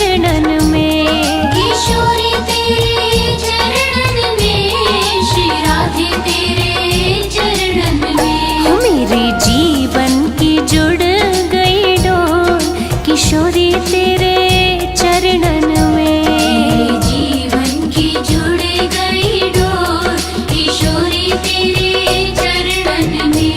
चरणन में। किशोरी तेरे चरणन में, श्री राधे तेरे चरणन में। मेरे जीवन की जुड़ गई डोर, किशोरी तेरे चरणन में। मेरे जीवन की जुड़ गई डोर, किशोरी तेरे चरणन में।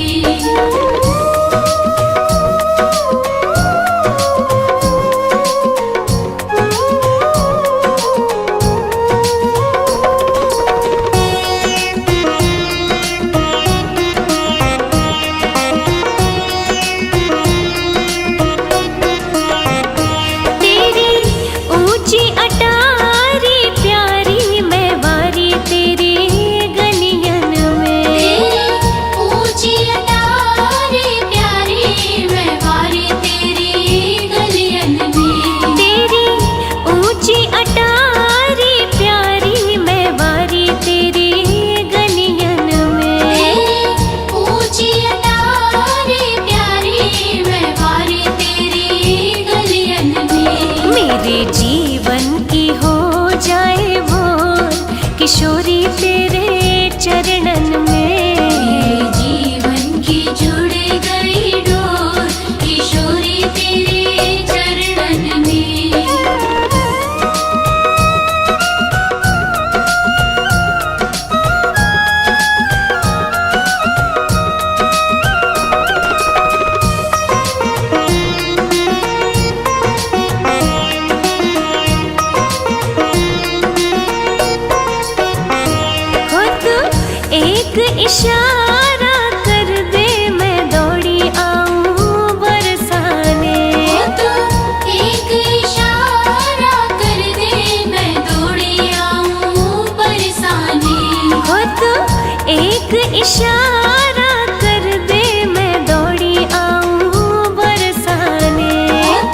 किशोरी तेरे चरणन में। मेरे जीवन की जुड़ गई डोर, किशोरी तेरे चरणन में। एक इशारा कर दे, मैं दौड़ी आऊं बरसाने। तो एक इशारा कर दे, मैं दौड़ी आऊं बरसाने। हो तो एक इशारा कर दे, मैं दौड़ी आऊं बरसाने।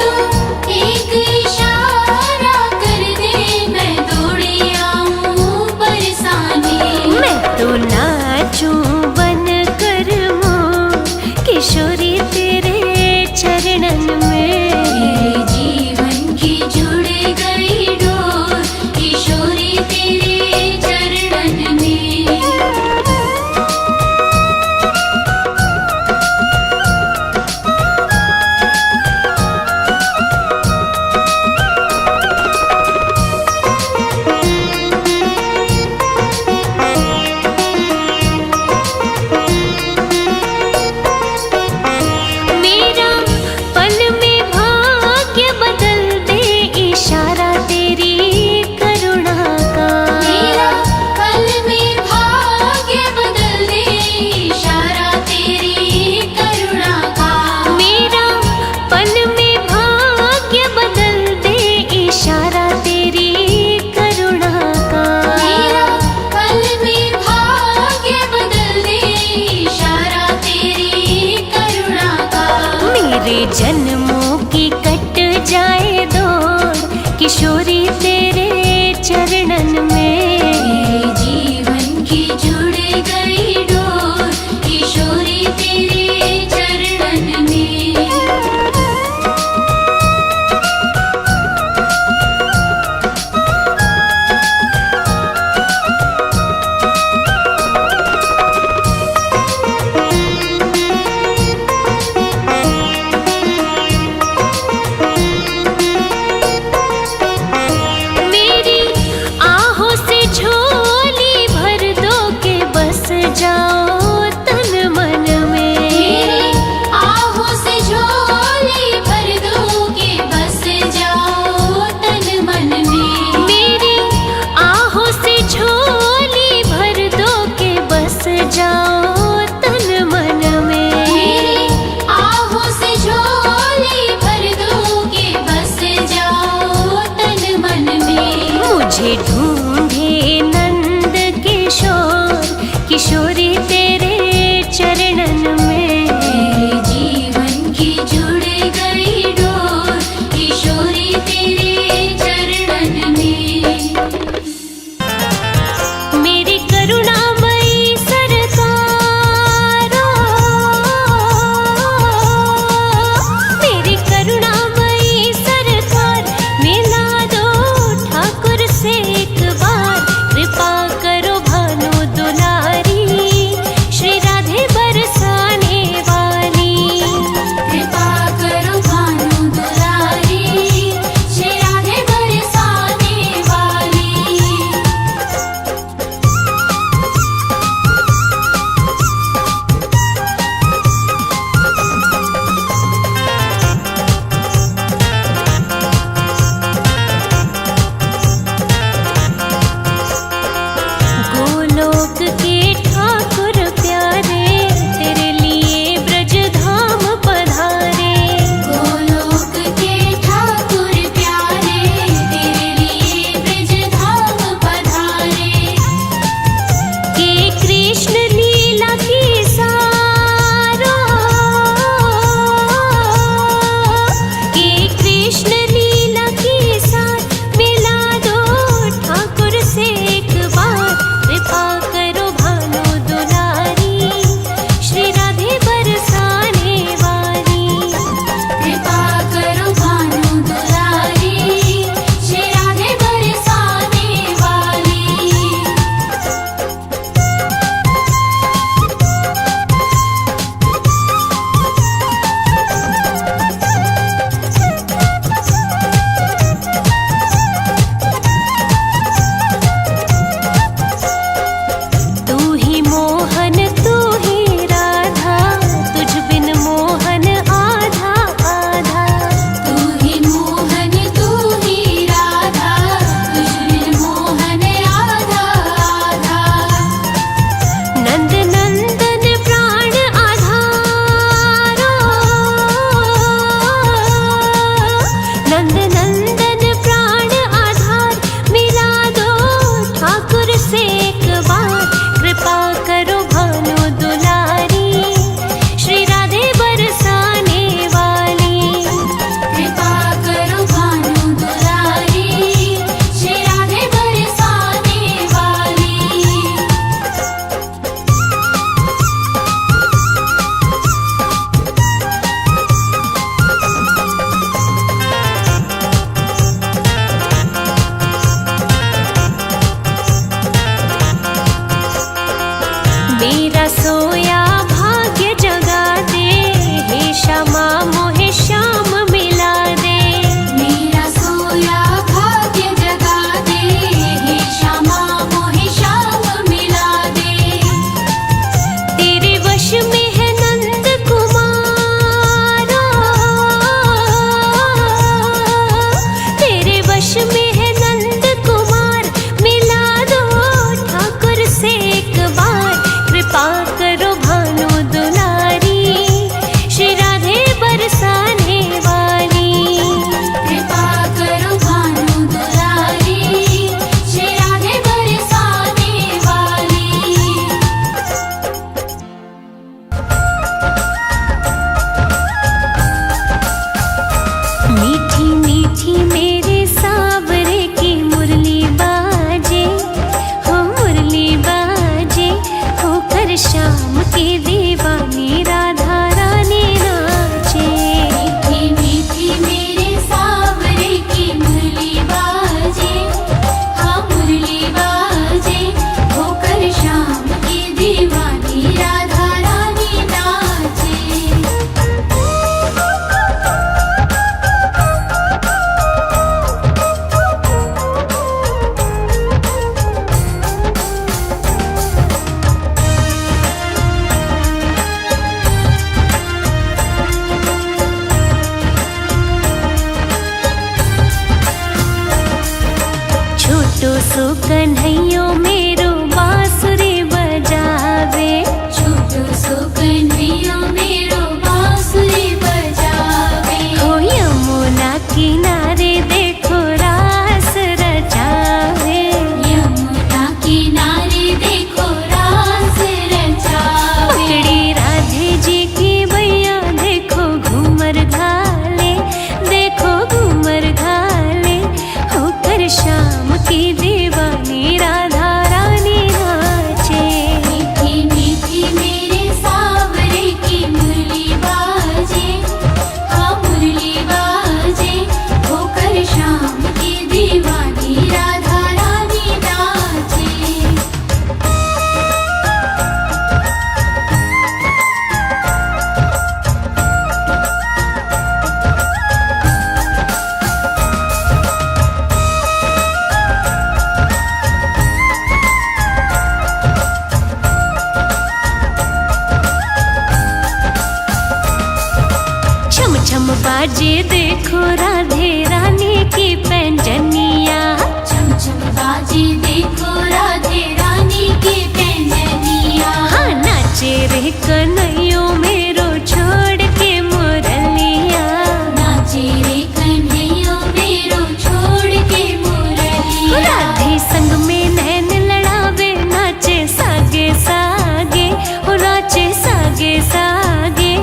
तो एक इशारा कर दे, मैं दौड़ी आऊं बरसाने। मैं तो नाचूं बन कर मोर, किशोरी तेरे चरणन में। मेरे जीवन की जुड़ गई डोर, किशोरी तेरे चरणन में। जन्मों की कट जाए दौड़, किशोरी तेरे चरणन में। मेरे जीवन की जुड़ गई डोर, किशोरी तेरे चरणन में। मेला मेरा सोया भाग्य जगा दे, हे श्यामा मोहे श्याम मिला दे। मेरा सोया भाग्य जगा दे, हे श्यामा मोहे श्याम मिला दे। तेरे वश में है नंद कुमारा, तेरे वश में है नंद कुमार, मिला दो ठाकुर से एक बार। कृपा करो भानु दुलारी, श्री राधे बरसाने वाली। कृपा करो भानु दुलारी, श्री राधे बरसाने वाली। मीठी मीठी मेरे सावरे की मुरली बाजे, हो मुरली बाजे, होकर श्याम की दीवानी राधा रानी नाचे। मीठी मीठी मेरे सावरे की मुरली बाजे, हाँ मुरली बाजे, होकर श्याम की दीवानी राधा रानी नाचे। छोटो सो कन्हैयो मेरो बांसुरी बजावे, छोटो सो कन्हैया मेरो बांसुरी बजावे। हो यमुना किनारे देखो रास रचावे। यमुना किनारे देखो रास रचावे। पकड़ी राधे जी की बैया देखो घूमर घाले, देखो घूमर घाले, होकर श्याम की दीवानी राधा रानी नाचे। मीठी मीठी मेरे सावरे की मुरली बाजे, हाँ मुरली बाजे, होकर श्याम की दीवानी राधा रानी नाचे। छम छम बाजे देखो राधे रानी की पैंजनिया। छम छम बाजे देखो राधे रानी की पैंजनिया। हाँ नाचे रे कन्हैयो मेरो छोड़ के मुरलिया। नाचे रे कन्हैया मेरो छोड़ के मुरलिया। राधे संग में नैन लड़ावे, नाचे सागे सागे, हो नाचे सागे सागे,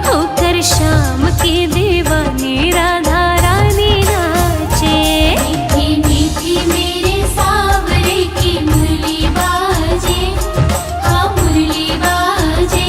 होकर श्याम की दीवानी राधा रानी नाचे। मीठी मीठी मेरे सावरे की मुरली बाजे, हाँ मुरली बाजे,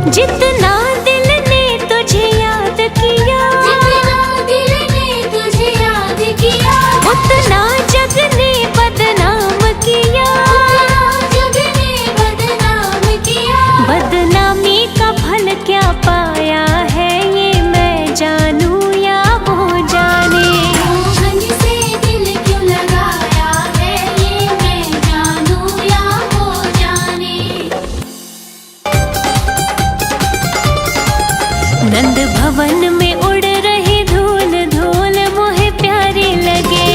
जितना दिल ने तुझे याद किया, जितना दिल ने तुझे याद किया, उतना जग ने बदनाम किया। उतना जग ने बदनाम किया। बदनामी का फल क्या पाया है, ये मैं जानूं या वो जाने। मोहन से दिल क्यों लगाया है, ये मैं जानूं या वो जाने। नंद भवन में उड़ रही धूल धूल मोहे प्यारी लगे।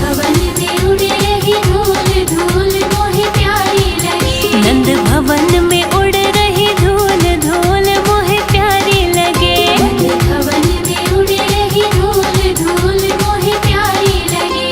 भवन में उड़ रही धूल धूल मोहे प्यारी लगे। नंद भवन में उड़ रही धूल धूल मोहे प्यारी लगे। भवन में उड़ रही धूल धूल मोहे प्यारी लगे।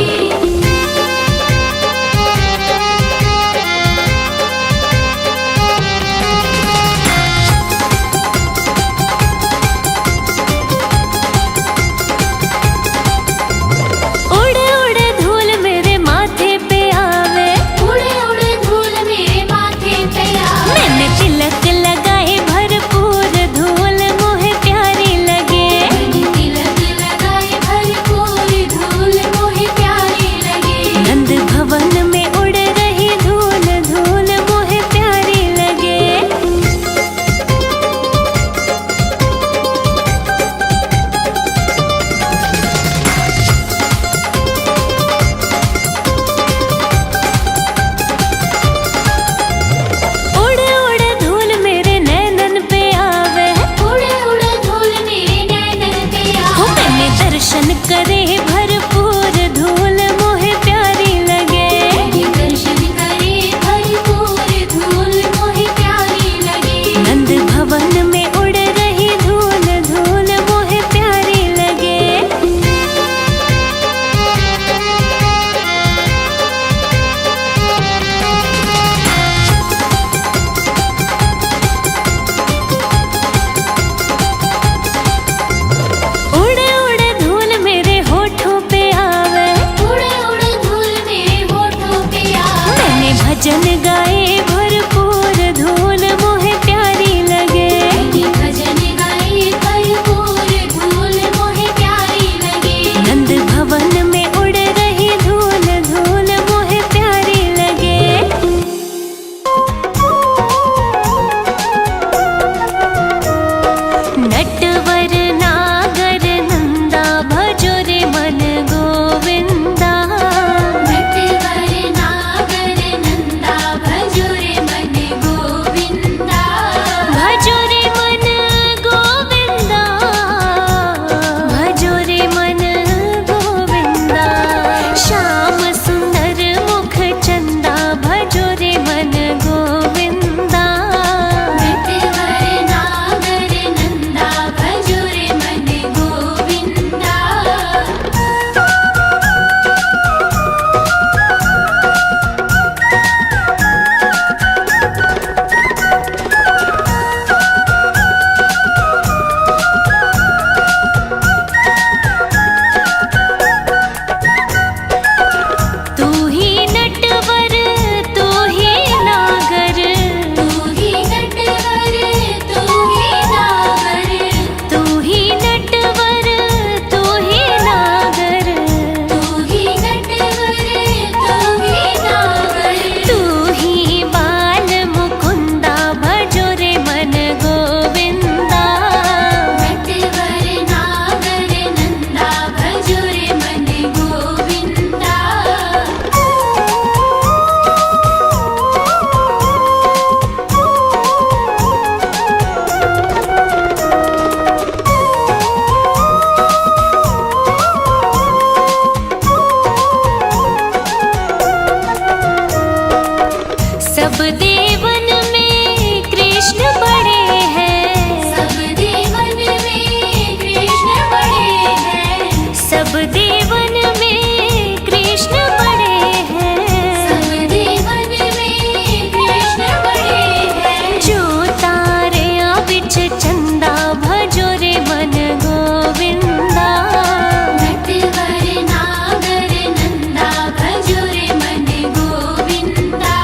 उड़ उड़ धूल मेरे माथे पे आवे, उड़े उड़े धूल मेरे माथे पे आवे। मैंने तिलक लगाए भरपूर धूल मोहे प्यारी लगे। मैंने तिलक लगाए भरपूर धूल मोहे प्यारी लगे। नंद भवन में उड़ रही धूल धूल मोहे प्यारी लगे। उड़ उड़ धूल मेरे नैनन पे आवे, उड़े उड़े धूल मेरे नैनन पे हो आवे। मैंने दर्शन करे भरपूर धूल मोहे प्यारी लगे। मैंने दर्शन करे भरपूर धूल मोहे प्यारी लगे। नंद भवन में उड़ रही धूल धूल मोहे प्यारी लगे। उड़ उड़ धूल मेरे होठों पे आवे, उड़े उड़े धूल मेरे होठों पे आवे। मैंने भजन गाए भरपूर धूल मोहे प्यारी लगे। मैंने भजन गाए भरपूर धूल मोहे प्यारी लगे। नंद भवन में उड़ रही धूल धूल मोहे प्यारी लगे। नटवर नागर नंदा भजो रे मन गोविंदा। नटवर नागर नंदा भजो रे मन गोविंदा। भजो रे मन गोविंदा, भजो रे मन गोविंदा। श्याम सुंदर मुख चंदा भजो रे मन गोविंदा। नटवर नागर नंदा भजो रे मन गोविंदा। तू ही नटवर तू ही नागर, तू ही नटवर तू ही नागर। तू ही नटवर तू ही नागर। तू ही नटवर तू ही नागर। तू ही बाल मुकुंदा भजो रे मन गोविंदा। नटवर नागर नंदा भजो रे मन गोविंदा। सब देवन में कृष्ण बड़े हैं, सब देवन में कृष्ण बड़े हैं। सब देवन में कृष्ण बड़े हैं। सब देवन में कृष्ण बड़े हैं। जो तारे बिच चंदा भजो रे मन गोविंदा। नटवर नागर नंदा भजो रे मन गोविंदा।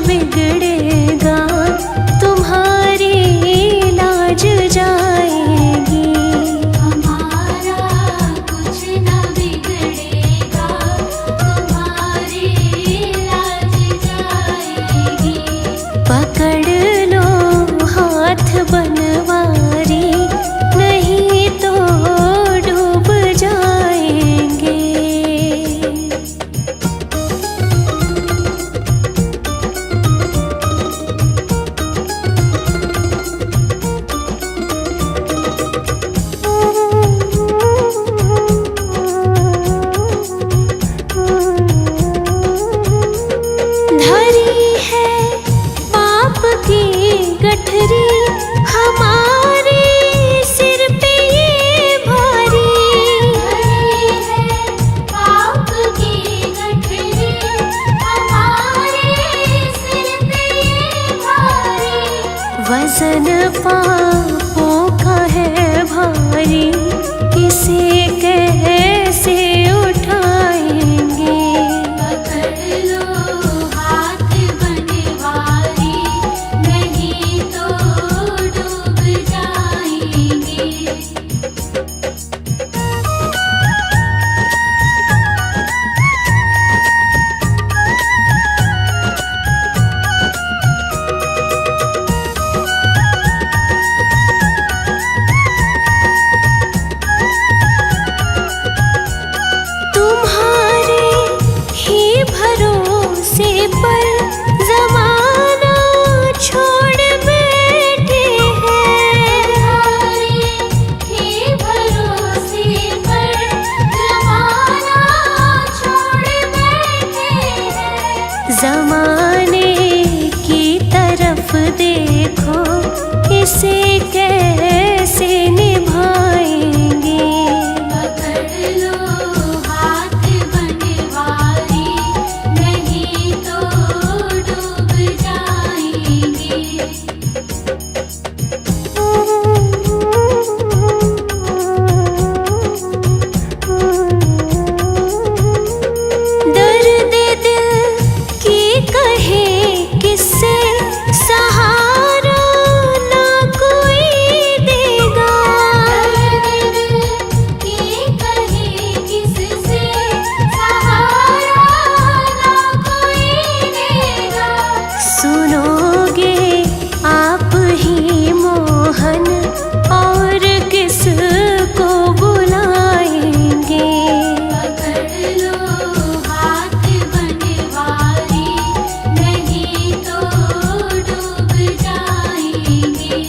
बिगड़ेगा, तुम्हारी लाज जाएगी। हमारा कुछ न बिगड़ेगा, तुम्हारी लाज जाएगी। पकड़ लो हाथ बनवारी, नहीं तो डूब जाएंगे। धरी है पाप की गठरी, हमारे सिर पे ये भारी। धरी है पाप की गठरी, हमारे सिर पे ये भारी। वजन पापों का है भारी, इसे कैसे उठाएंगे। पकड़ लो हाथ बनवारी, नहीं तो डूब जाएंगे। तुम्हारे ही भरोसे पर ज़माना छोड़ बैठे हैं। तुम्हारे ही भरोसे पर ज़माना छोड़ बैठे हैं। ज़माने की तरफ देखो, इसे कैसे निभाएंगे। पकड़ लो हाथ बनवारी, नहीं तो डूब जाएंगे। दर्द दिल की कहे किससे, सहारा ना कोई देगा। दर्द की कहे किससे, सहारा ना कोई देगा। सुनोगे आप ही मोहन, और किस को बुलाएंगे। पकड़ लो हाथ बनवारी, नहीं तो डूब जाएंगे।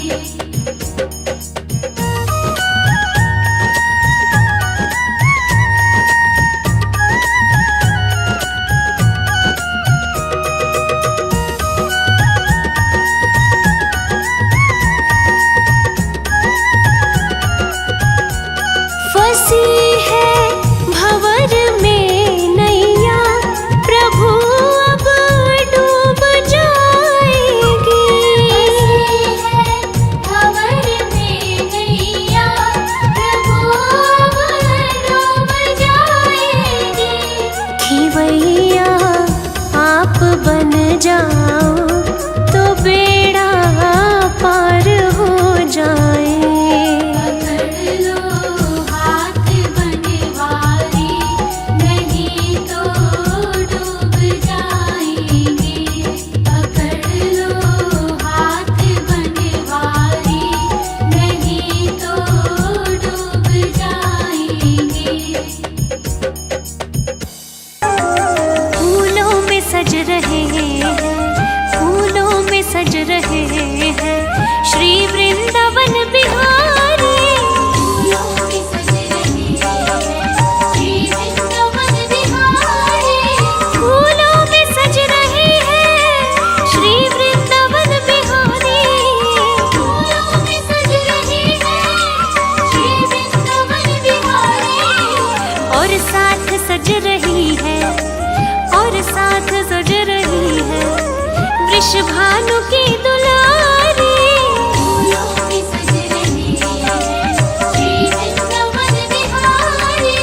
फंसी है भंवर में नैया, प्रभु अब डूब जाएगी। भंवर में नैया, प्रभु अब डूब जाएगी। खिवैया आप बन जाओ, तो बेड़ा पार हो जाए। पकड़ लो हाथ बनवारी, नहीं तो डूब जाएंगे। पकड़ लो हाथ बनवारी, नहीं तो डूब जाएंगे। फूलों में सज रहे हैं, फूलों में सज रहे हैं श्री वृंदावन बिहारी। फूलों में सज रहे हैं श्री वृंदावन बिहारी। फूलों में सज रहे हैं श्री वृंदावन बिहारी। फूलों में सज रहे हैं श्री वृंदावन बिहारी। और साथ सज रही है, और साथ सज रही है वृषभानु की दुलारी। फूलों में सज रहे हैं श्री वृंदावन बिहारी।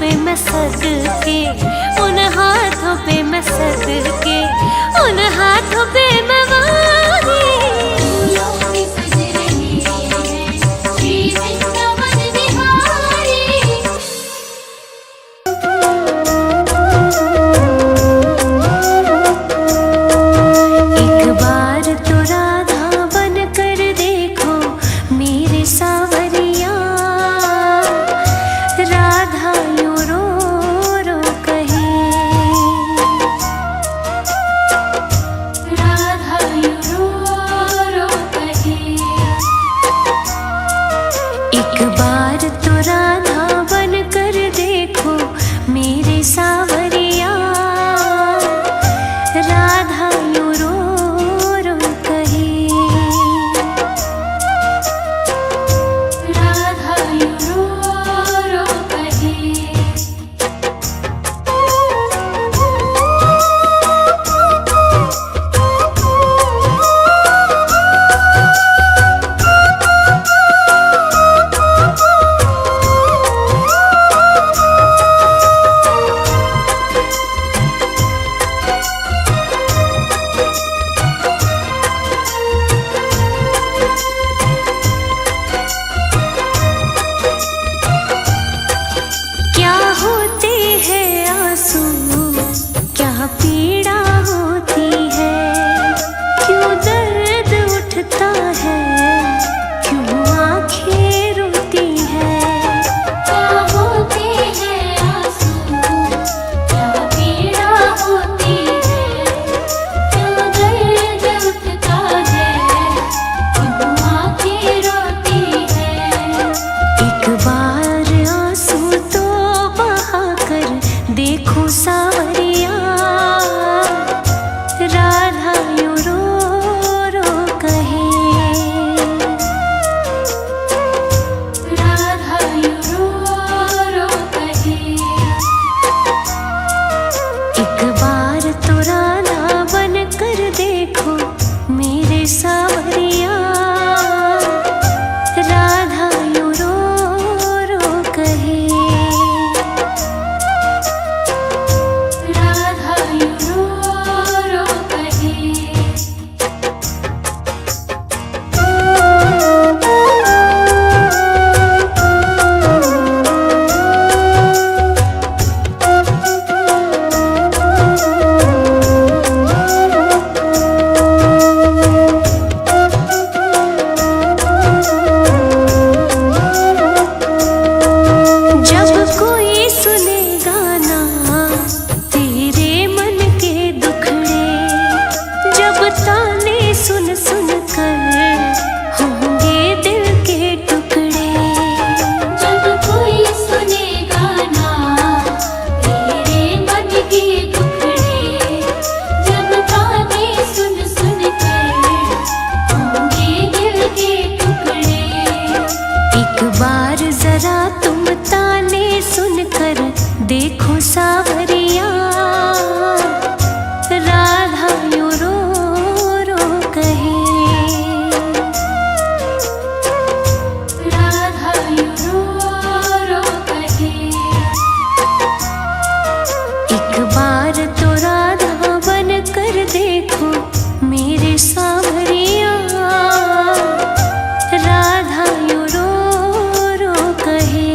पे मैं सदके, उन हाथों पे मैं सदके, उन हाथों पे मैं वारी। फूलों में सज रहे हैं श्री वृंदावन बिहारी। एक बार तो राधा बन कर देखो मेरे सावरिया, राधा यूं रो रो कहे, राधा यूं रो रो कहे। एक बार तो राधा बन कर देखो मेरे सावरिया, राधा यूं रो रो कहे, राधा यूं रो रो कहे। क्या होते हैं आंसू, क्या पीड़ा होती है, क्यों दर्द उठता है, क्यों आंखें रोती है। क्या होते हैं आंसू, क्या पीड़ा होती है, क्यों दर्द उठता है, क्यों आंखें रोती है। एक बार आंसू तो बहा कर देखो सावरिया, राधा यूं रो रो कहे, राधा यूं रो रो कहे। एक बार तो राधा बन कर देखो मेरे सावरिया, राधा यूं रो रो कहे, राधा यूं रो रो कहे। जब कोई सुने गाना तेरे मन के दुखड़े, जब ताने सुन सुन कर होंगे दिल के टुकड़े। जब कोई सुने गाना तेरे मन के दुखड़े, जब गाने सुन सुन कर होंगे दिल के टुकड़े। एक बार जरा तुम ताने सुनकर देखो सावरिया, राधा यूं रो रो कहे, राधा यूं रो रो कहे। एक बार तो राधा बन कर देखो मेरे सावरिया, राधा यूं रो रो कहे,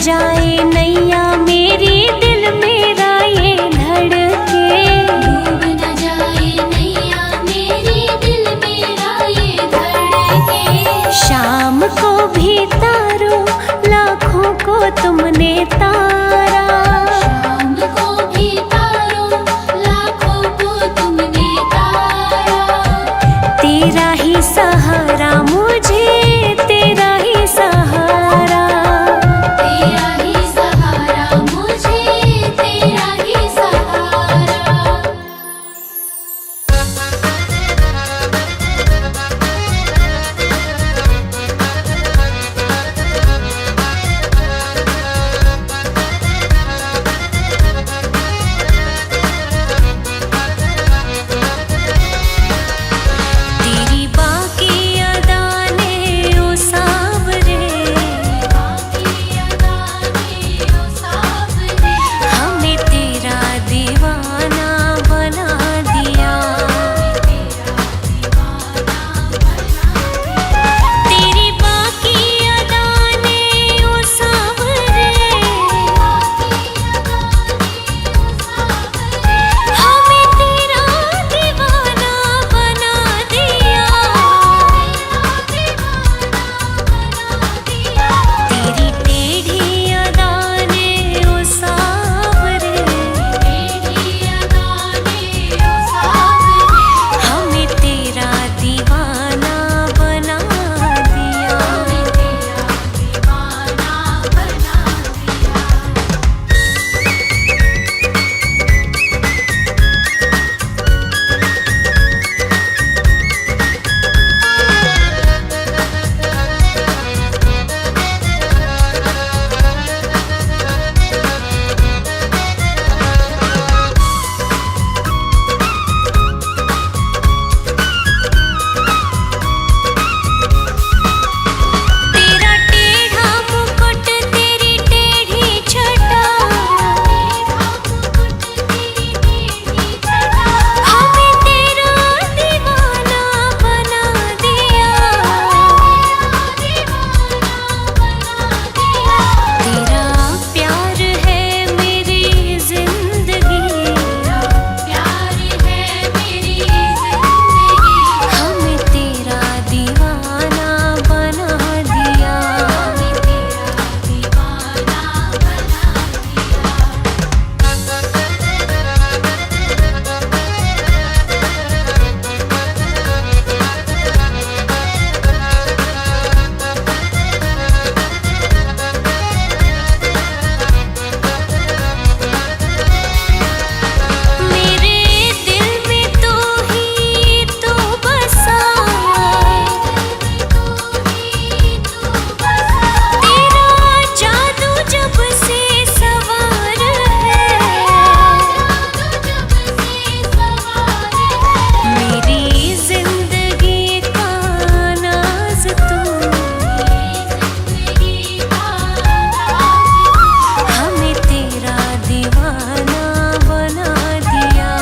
जाए नैया मेरी दिल मेरा ये धड़के। डूब न जाए नैया मेरी दिल मेरा ये धड़के। शाम को भी तारो लाखों को तुमने तारा। शाम को भी तारो लाखों को तुमने तारा। तेरा ही सहारा मुझे, तेरा ही सहारा। तेरा ही सहारा मुझे, तेरा ही सहारा। तेरी बाकी अदाने ओ सावरे, हमें तेरा दीवाना बना दिया। तेरी बाकी अदाने ओ सावरे, हमें तेरा दीवाना बना दिया। तेरी टेढ़ी अदाने ओ सावरे, हमें तेरा दीवाना बना दिया। तेरा टेढ़ा मुकुट तेरी टेढ़ी छटा, हमें तेरा दीवाना बना दिया। तेरा प्यार है मेरी जिंदगी, हमें तेरा दीवाना बना दिया। मेरे दिल में तो ही तो बसा, तेरा जादू जब से सवार है। मेरी जिंदगी का नाज तू, हमें तेरा दीवाना बना दिया।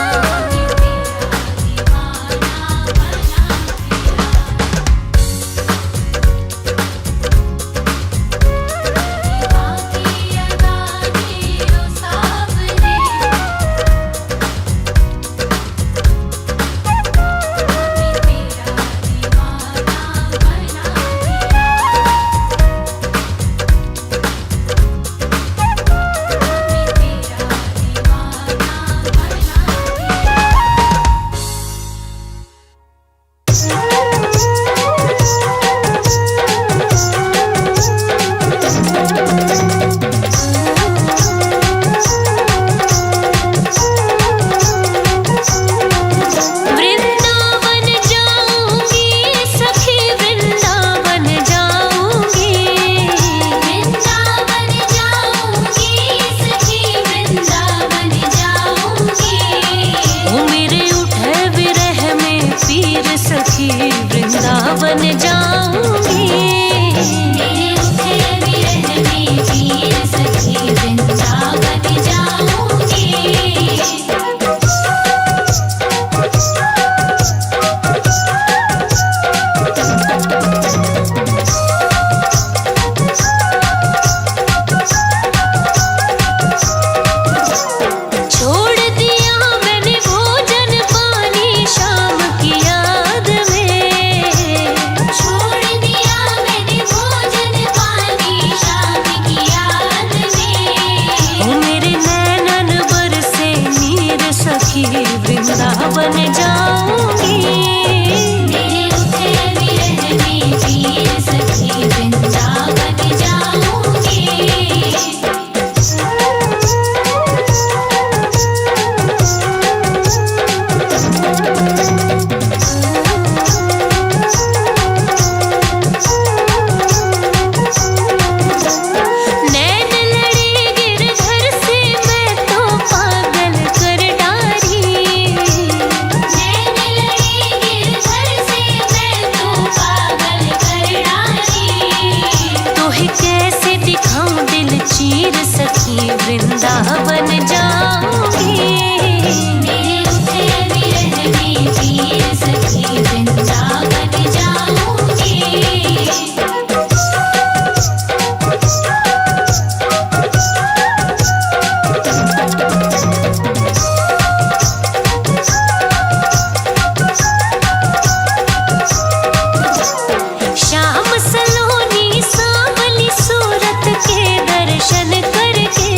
वृंदावन जाऊंगी सखी, वृंदावन जाऊंगी। वृंदावन जाऊंगी सखी, वृंदावन जाऊंगी। ओ मेरे उठे विरह में पीर सखी, वृंदावन जाऊंगी। मेरे उठे विरह में पीर सखी, वृंदावन जाऊंगी। वृंदावन जाऊंगी। मेरे रुखे विरह में पीर सखी वृंदावन जाऊंगी। श्याम सलोनी सांवली सूरत के दर्शन करके,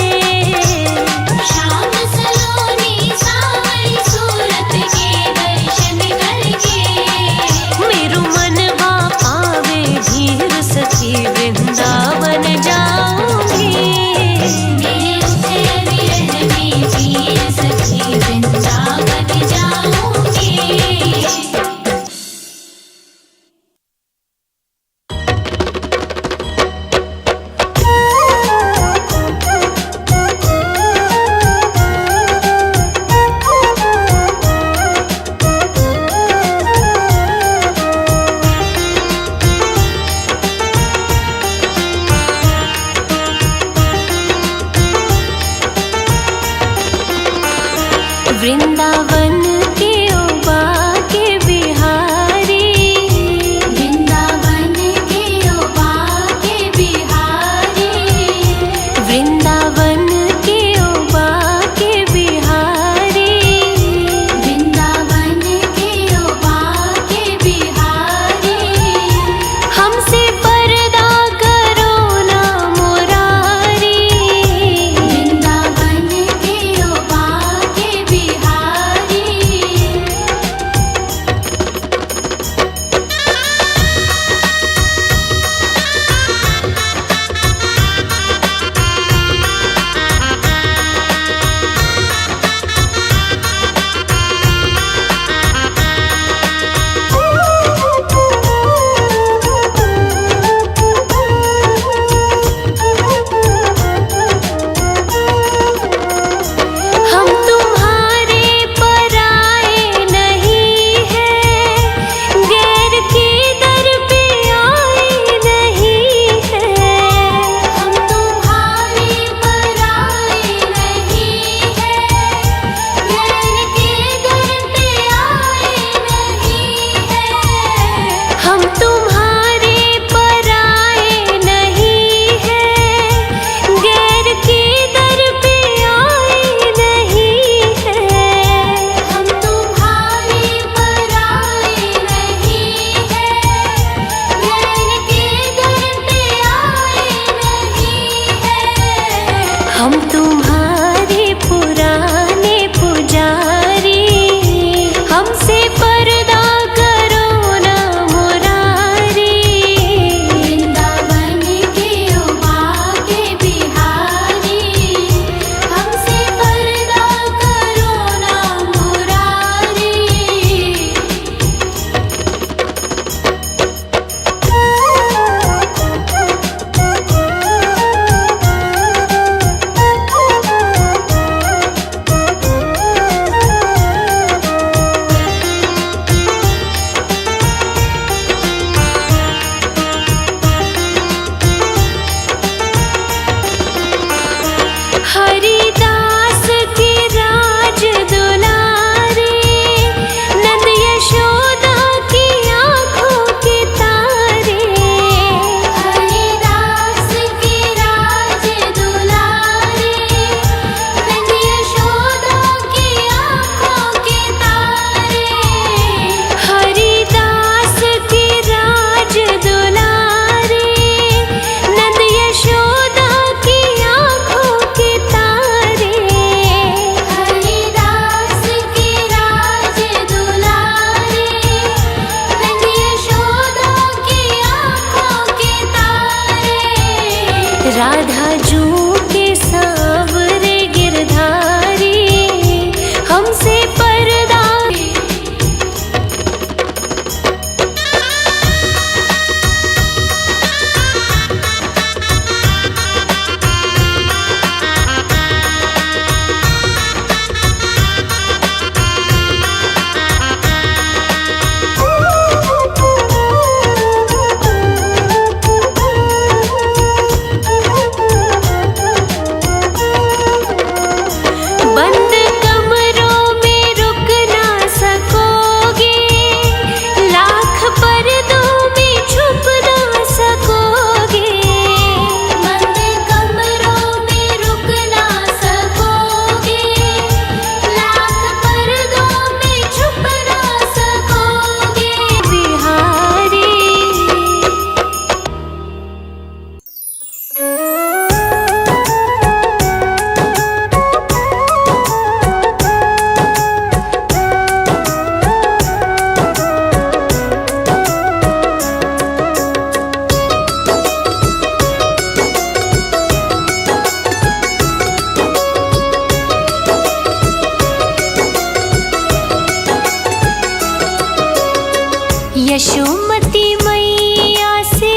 यशोमती मैया से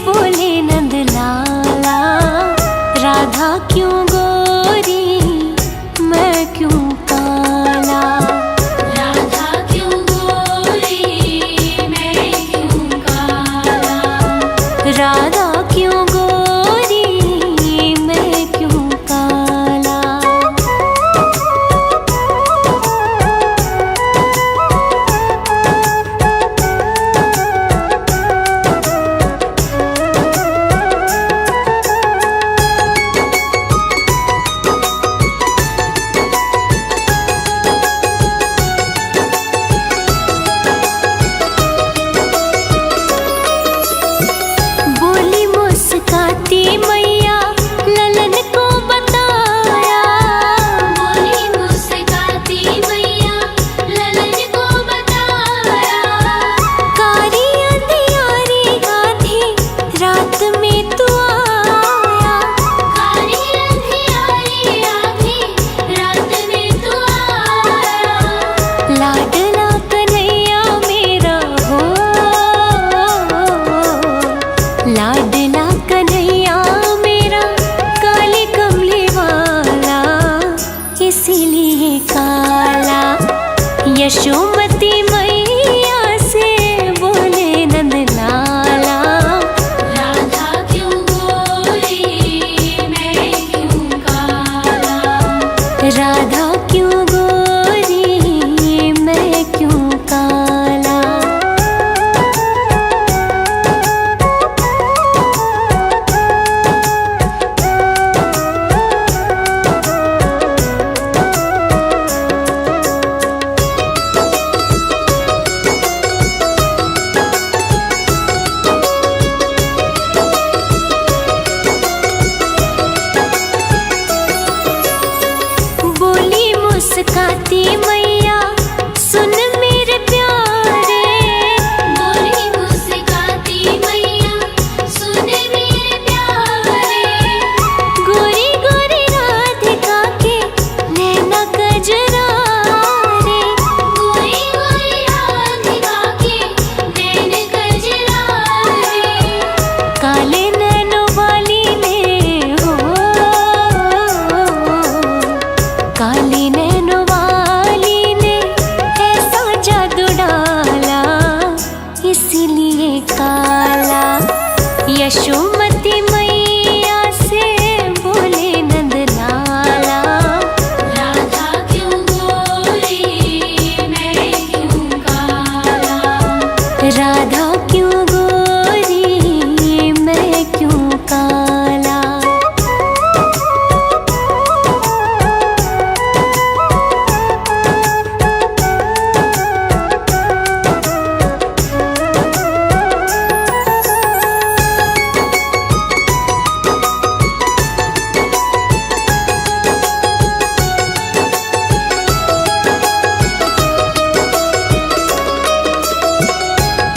बोले नंद लाला, राधा क्यों गोरी मैं क्यों काला। राधा क्यों गोरी मैं क्यों काला। राधा क्यों गोरी मैं क्यों काला। बोली मुस्काती मैया ललन को बताया। बोली मुस्काती मैया ललन को बताया। कारी अंधियारी आधी रात में तू आया। कारी अंधियारी आधी रात में तू आया। लाडला कन्हैया मेरा हो, लाडला कन्हैया मेरा काले कमले वाला, इसीलिए काला। यशोमती मैया से बोले नंद लाला, राधा क्यों गोरी मैं क्यों काला। राधा क्यों गोरी मैं क्यों काला। बोली मुस्काती मैया सुन मेरे प्यारे। बोली मुस्काती मैया सुन मेरे प्यारे। गोरी गोरी राधिका के नैना कजरा रे। गोरी गोरी राधिका के नैन कजरा रे। काले नैनों वाली ने हो, काली नैनों वाली ने ऐसा जादू डाला, इसीलिए काला। यशोमती मैया से बोले नंद लाला, राधा क्यों गोरी मैं क्यों काला। राधा क्यों गोरी मैं क्यों काला।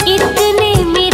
इतने में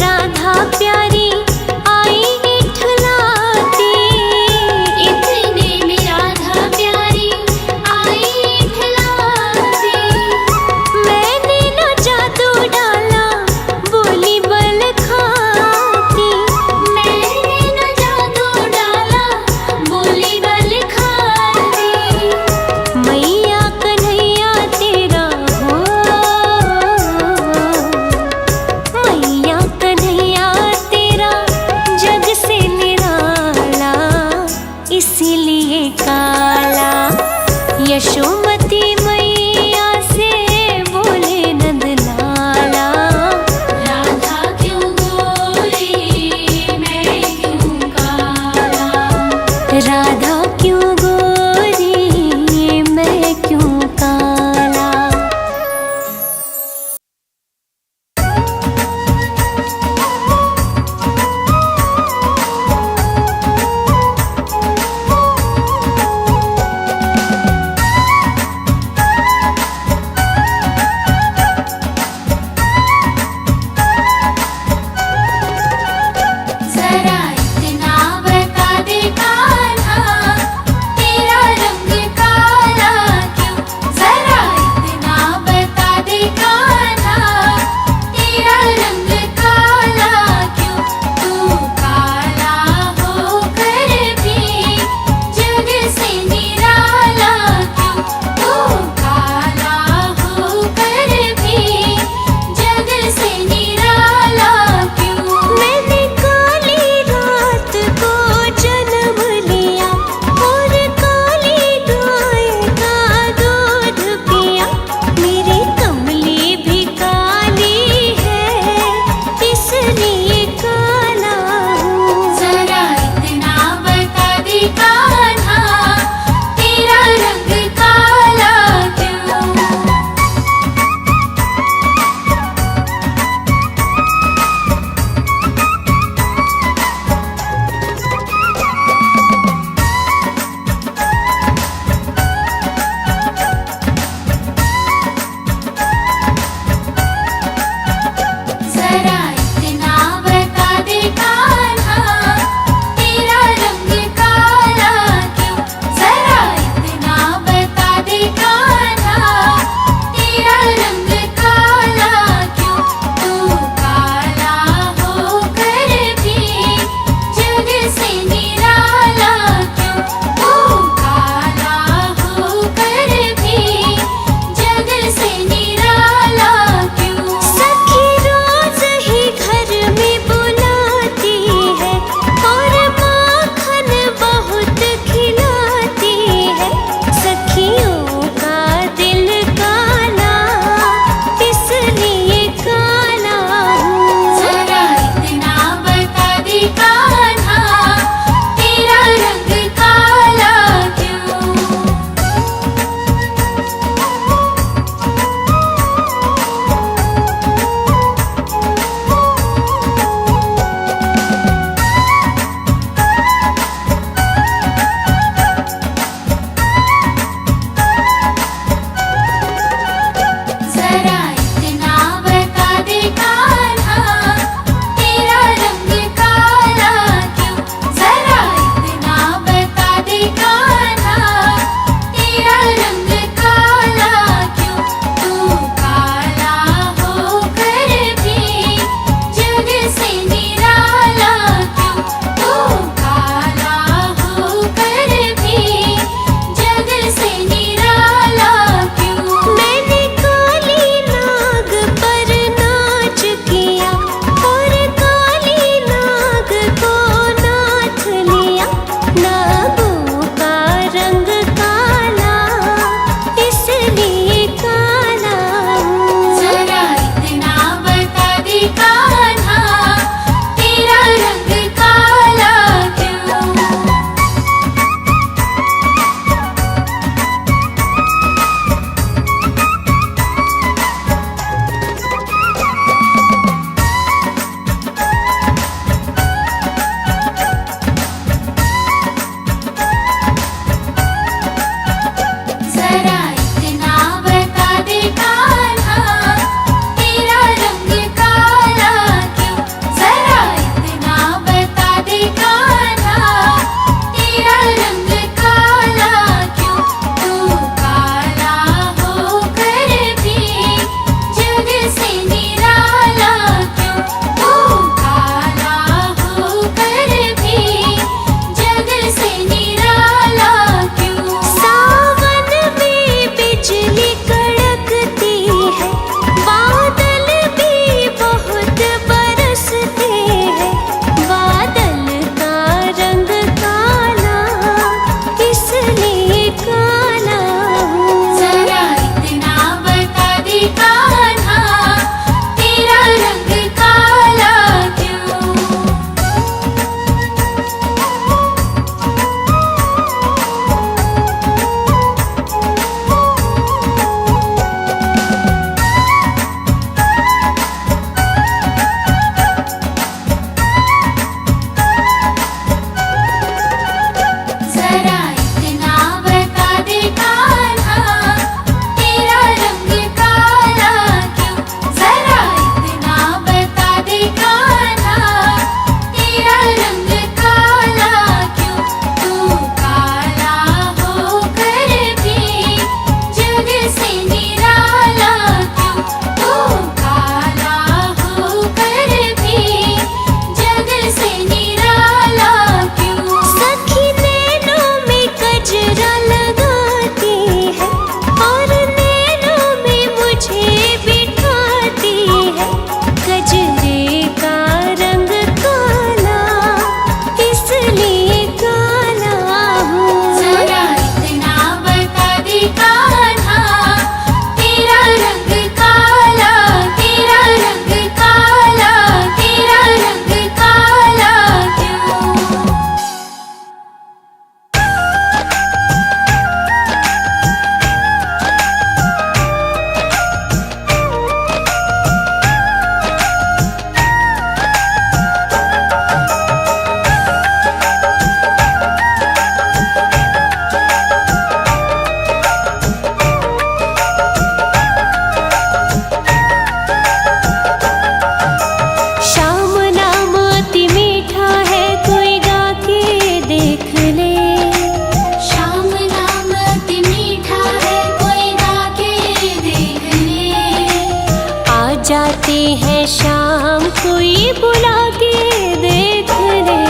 शाम कोई बुला के देख ले।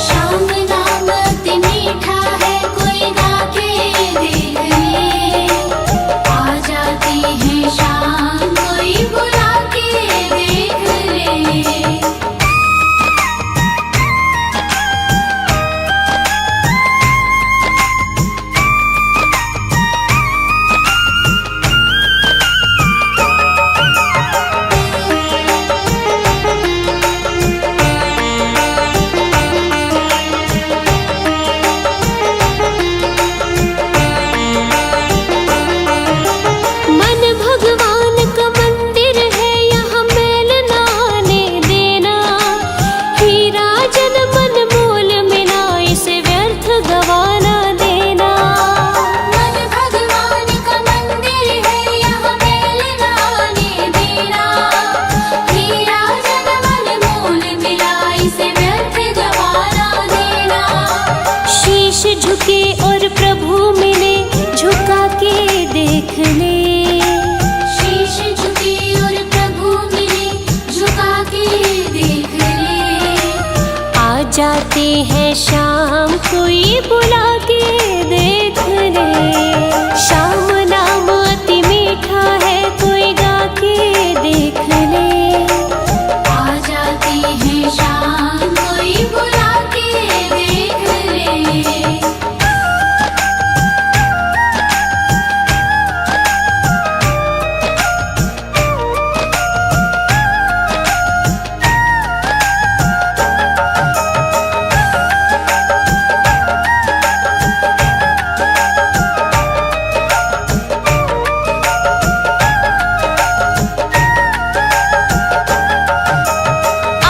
श्याम नाम अति मीठा है, कोई गा के देख ले। आ जाती है शाम कोई बुला के देख ले। मन भगवान का मंदिर है, यहाँ मेल ना आने देना। हीरा जन मन मोल मिला, इसे व्यर्थ गवाना देना। मन भगवान का मंदिर है, यहाँ मेल ना आने देना। हीरा जन मन मोल मिला, इसे व्यर्थ गवाना देना। शीश झुके और प्रभु मिले, झुका के देख ले। शीश झुके और प्रभु मिले, झुका के देख ले। आ जाते हैं शाम कोई बुला के देख ले। शाम नाम अति मीठा है, कोई गा के देख ले। आ जाती है शाम कोई बुला के देख ले।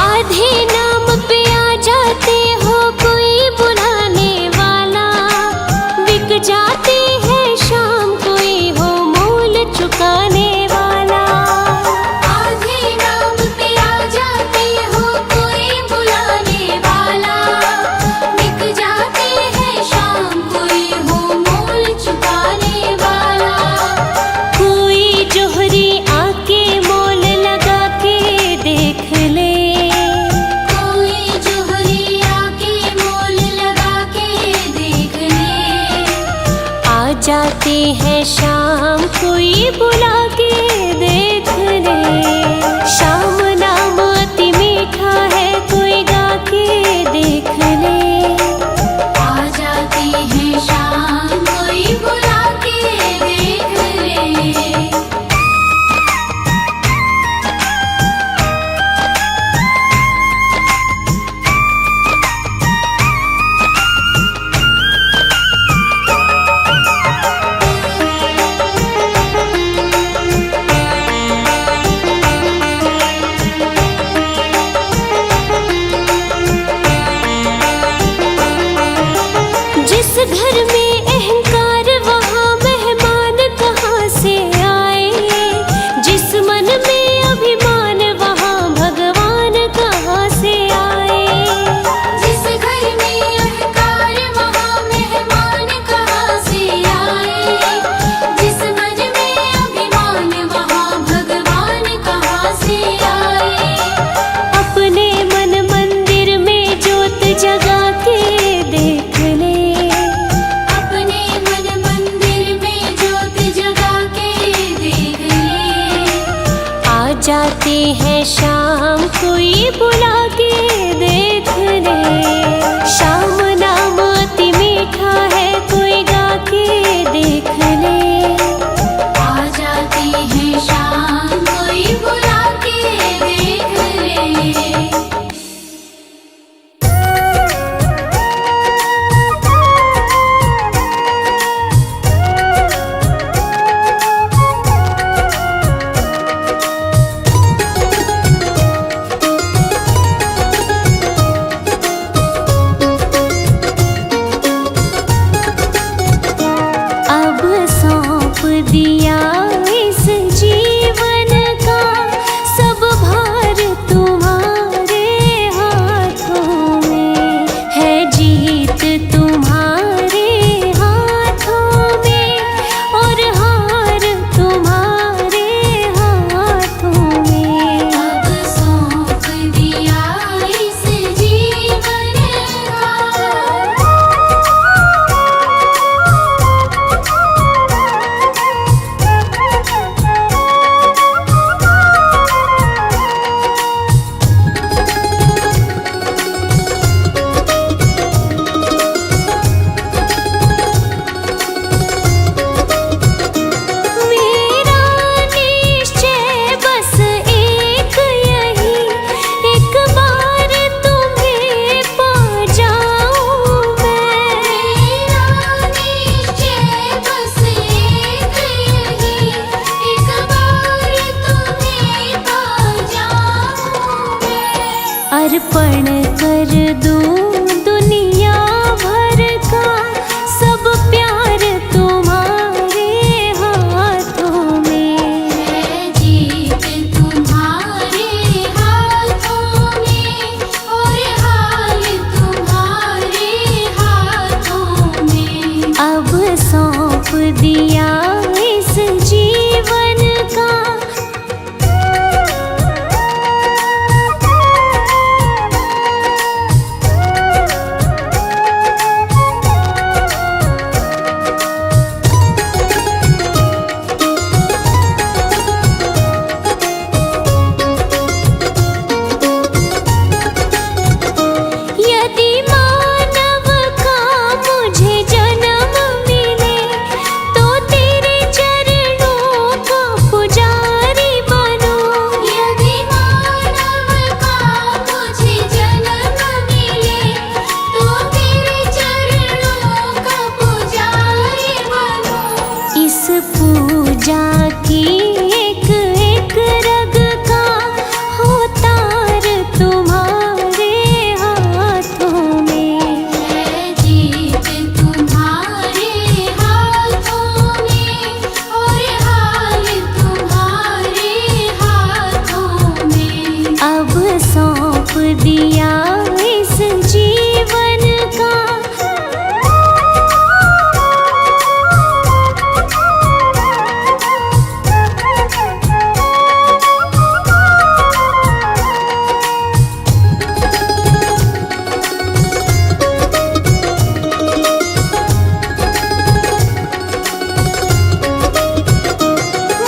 आधे नाम पे आ जाते हो, कोई बुलाने वाला। बिक जाते हैं शाम, कोई हो मोल चुकाने वाला। आधे नाम पे आ जाते हो, कोई बुलाने वाला। बिक जाते हैं शाम, कोई हो मोल चुकाने वाला। कोई जोहरी आके मोल लगा के देख ले। कोई जोहरी आके मोल लगा के देख ले। आ जाते हैं शाम कोई बुला के देख ले। शाम नाम अति मीठा है, कोई गा के देख ले। आ जाती है शाम कोई बुला के देख ले। अर्पण कर दूं दुनिया भर का सब प्यार तुम्हारे हाथों में। है जीत तुम्हारे हाथों में और हाल तुम्हारे हाथों में। अब सौंप दिया इस जीवन का यदि मानव का मुझे जन्म मिले तो तेरे चरणों का पुजारी बनूं। यदि मानव का मुझे जन्म मिले तो तेरे चरणों का पुजारी बनूं। इस पूजा की एक एक रग का हो तार तुम्हारे हाथों में। है जीत तुम्हारे हाथों में और हाल तुम्हारे हाथों में। अब सौंप दिया इस जीवन का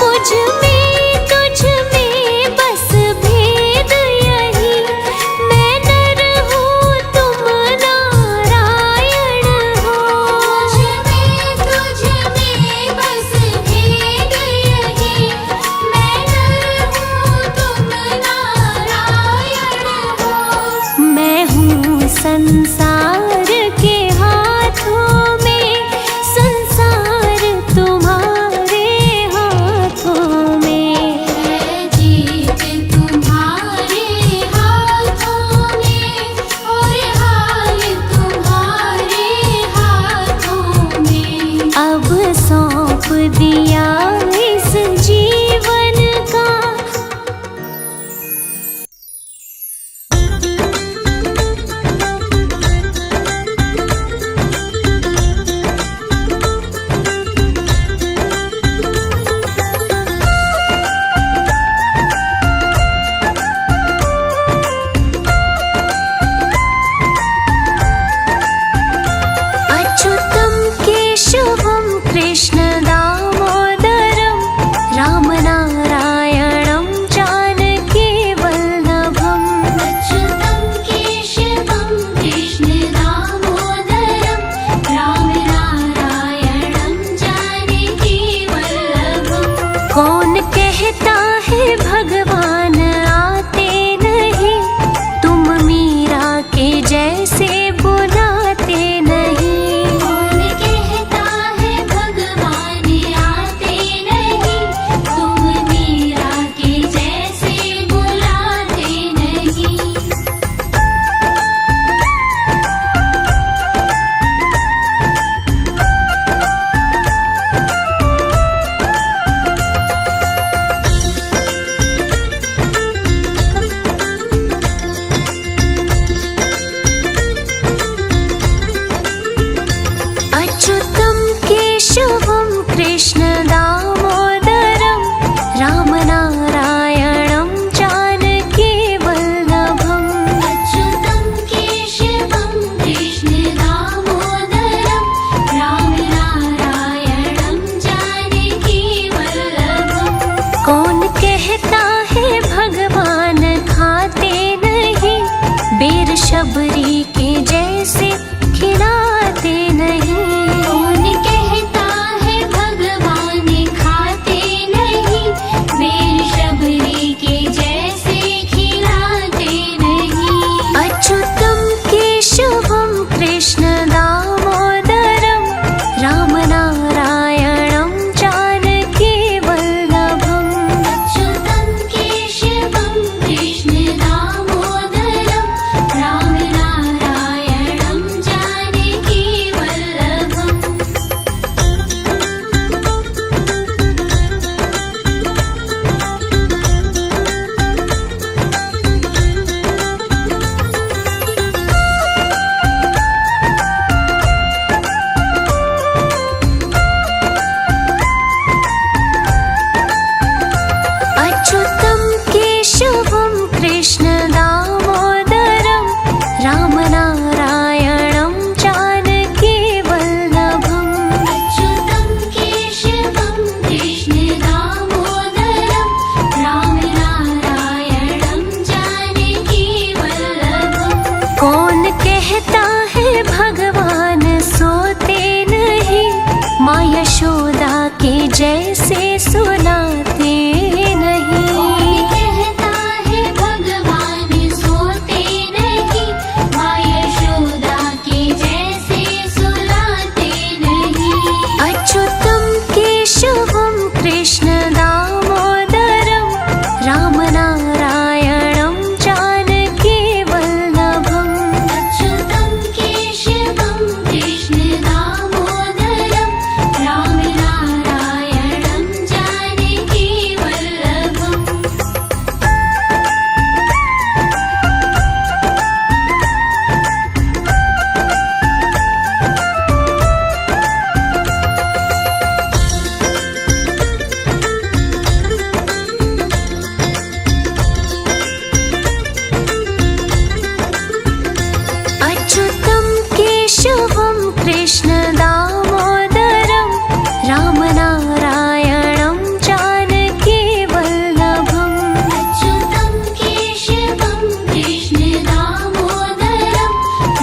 मुझ में तुझ में बस भेद यही। मैं नर हूँ तुम नारायण हो। मुझ में तुझ में बस भेद यही। मैं नर हूँ तुम नारायण हो। मैं हूँ संसार के हाथों में संसार तुम्हारे हाथों में। है जीत तुम्हारे हाथों में और हाल तुम्हारे हाथों में। अब सौंप दिया इस जीवन का अच्युतं केशवं कृष्ण दामोदरं के जैसे सुनाते नहीं। कौन कहता है भगवान सोते नहीं, माँ यशोदा के जैसे सुलाते नहीं। अच्युतं केशवं कृष्ण दामोदरं रामनारायणं जानकी वल्लभम्। अच्युतं केशवं कृष्ण दामोदरं रामनारायणं जानकी वल्लभम्। अच्युतं केशवं कृष्ण दामोदरं रामनारायणं जानकी वल्लभम्। अच्युतं केशवं कृष्ण दामोदरं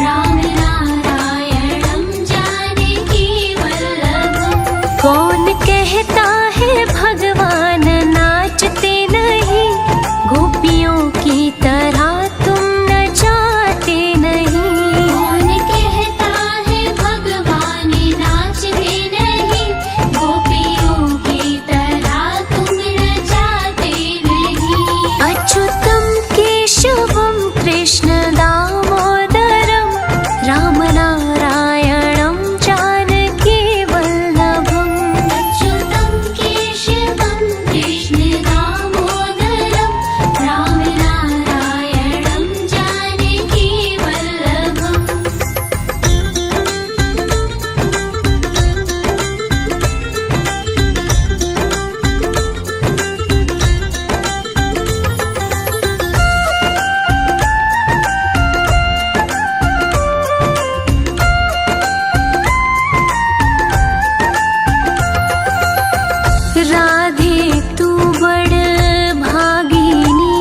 रामनारायणं जानकी वल्लभम्। कौन कहता है भगवान नाचते नहीं, गोपियों की तरह तुम नचाते नहीं। कौन कहता है भगवान नाचते नहीं, गोपियों की तरह तुम नचाते नहीं। अच्युतं केशवं कृष्ण दामोदरं रामनारायणं जानकी वल्लभम्। अच्युतं केशवं कृष्ण दामोदरं रामनारायणं जानकी वल्लभम्। राधे तू बड़ भागिनी,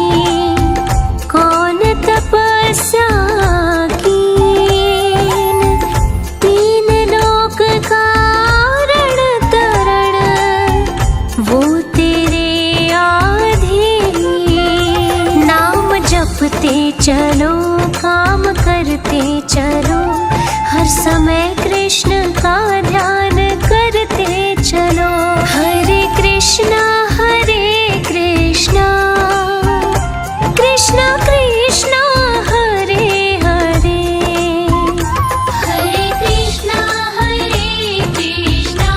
कौन तपस्या कीन, तीन लोक कारण तरण वो तेरे आधीन। नाम जपते चलो काम करते चलो, हर समय कृष्ण का ध्यान करते चलो। हरे कृष्णा कृष्णा कृष्णा हरे हरे। हरे कृष्णा कृष्णा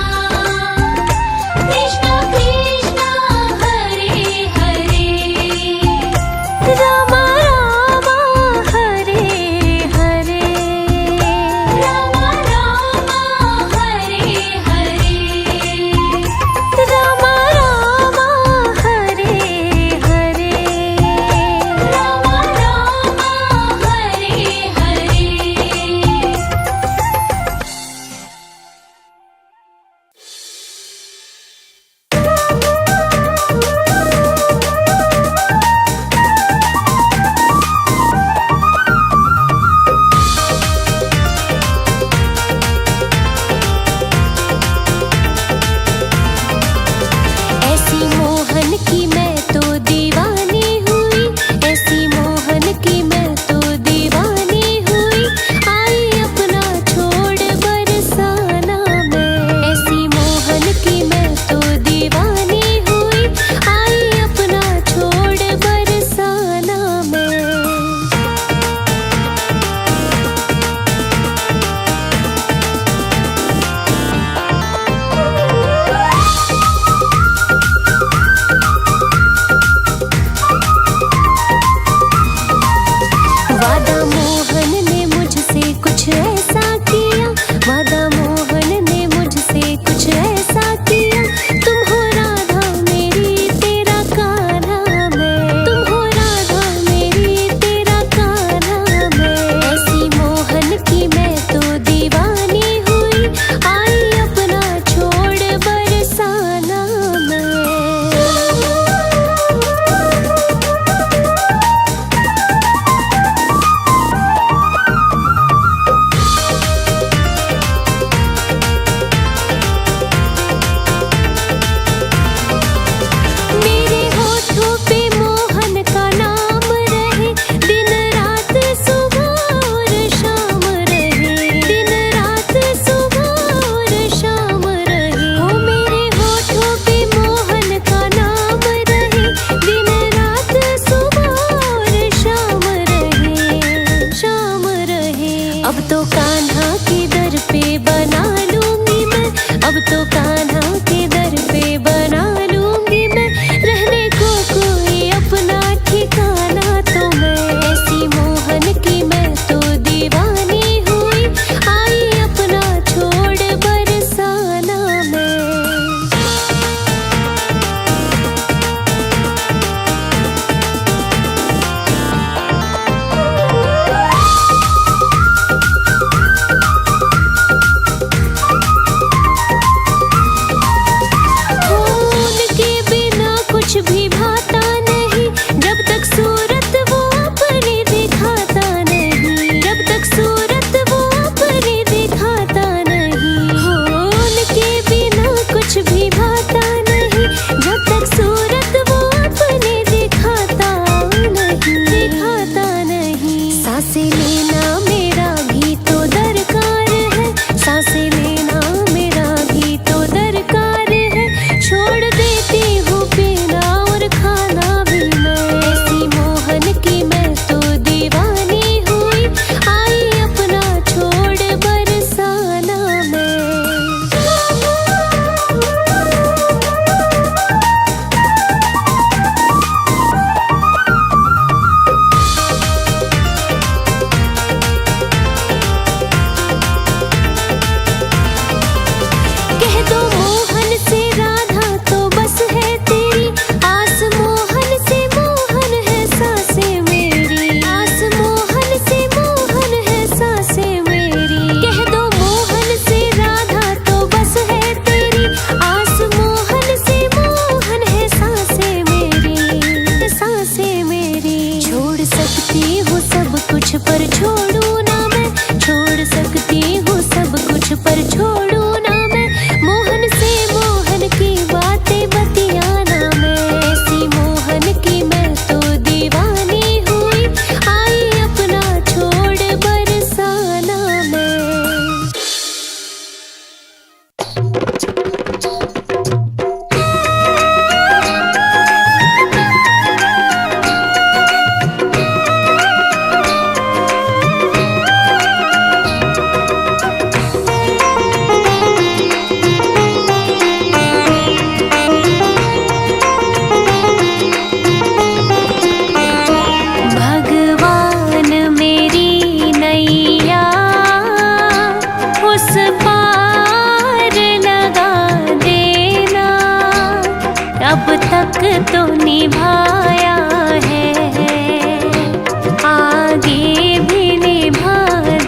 कृष्णा कृष्णा हरे हरे। राम राम हरे हरे। राम राम हरे हरे। अब तो कान्हा के दर पे बना लूंगी मैं, अब तो कान्हा के दर पे बना लूंगी मैं, रहने को कोई अपना ठिकाना तो मैं, ऐसी मोहन की मैं तो दीवानी हुई, आई अपना छोड़ बरसाना मैं। उनके बिना कुछ भी भाता नहीं, जब तक सूरत वो अपनी दिखाता नहीं, जब तक सूरत वो अपनी दिखाता नहीं। उनके बिना कुछ भी भाता नहीं, जब तक सूरत वो अपनी दिखाता नहीं, दिखाता नहीं। सांसें लेना मेरा भी तो दरकार है, सांसें लेना मेरा भी तो दरकार है, छोड़ देती हूँ पीना और खाना भी मैं, ऐसी मोहन की मैं तो दीवानी हुई, आई अपना छोड़ बरसाना मैं। कह दो मोहन से राधा तो बस है तेरी आस, मोहन से मोहन है सांसें मेरी, आस मोहन से मोहन है सांसें मेरी। कह दो मोहन से राधा तो बस है तेरी आस, मोहन से मोहन है सांसें मेरी, सांसें मेरी। छोड़ सकती हूँ सब कुछ पर छोड़ू ना मैं, छोड़ सकती हूँ सब कुछ पर छोड़ू ना मैं, मोहन से मोहन की बातें बतियाना मैं, ऐसी मोहन की मैं तो दीवानी हुई, आई अपना छोड़ बरसाना मैं। भगवान मेरी नैया उस पार लगा देना, अब तक तो निभाया है, आगे भी निभा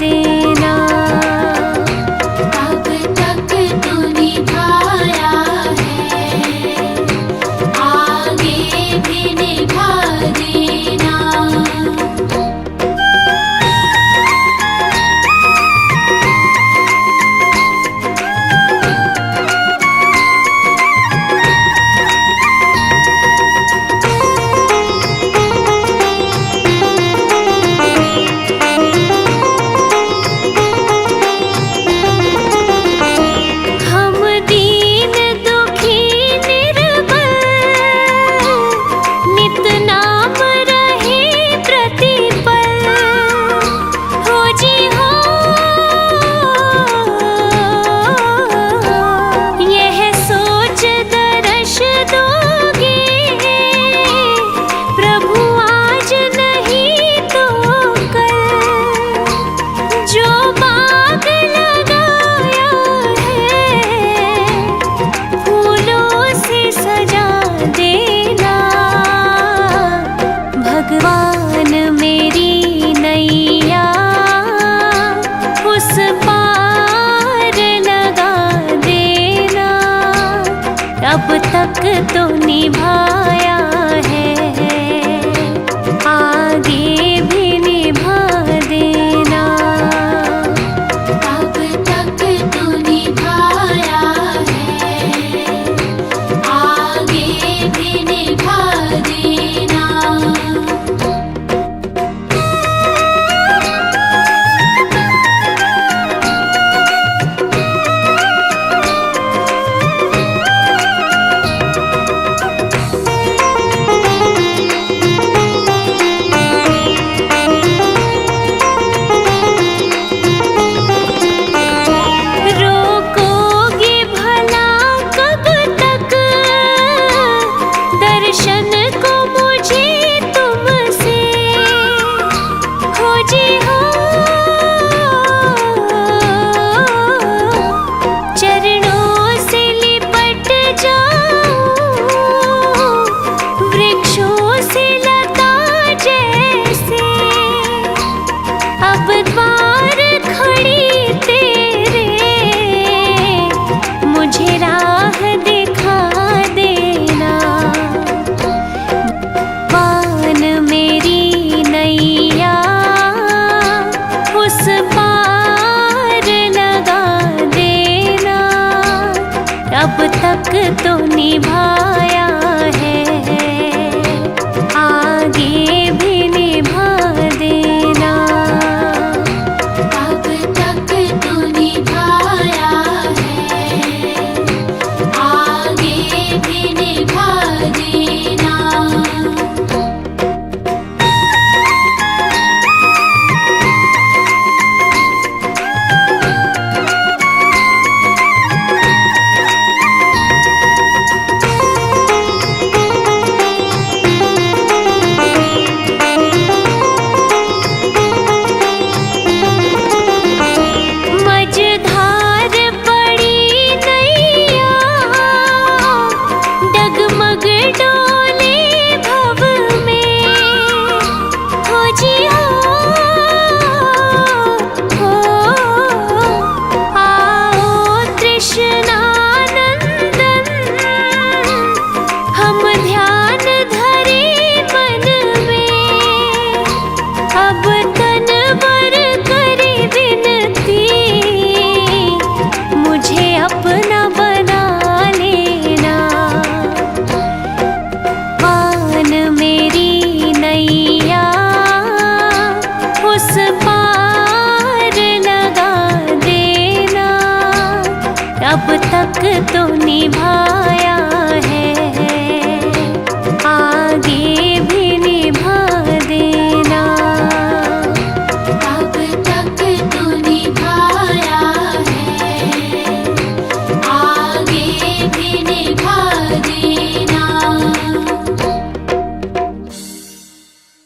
देना, अब तक तो निभाया है, आगे भी निभा देना। तो निभा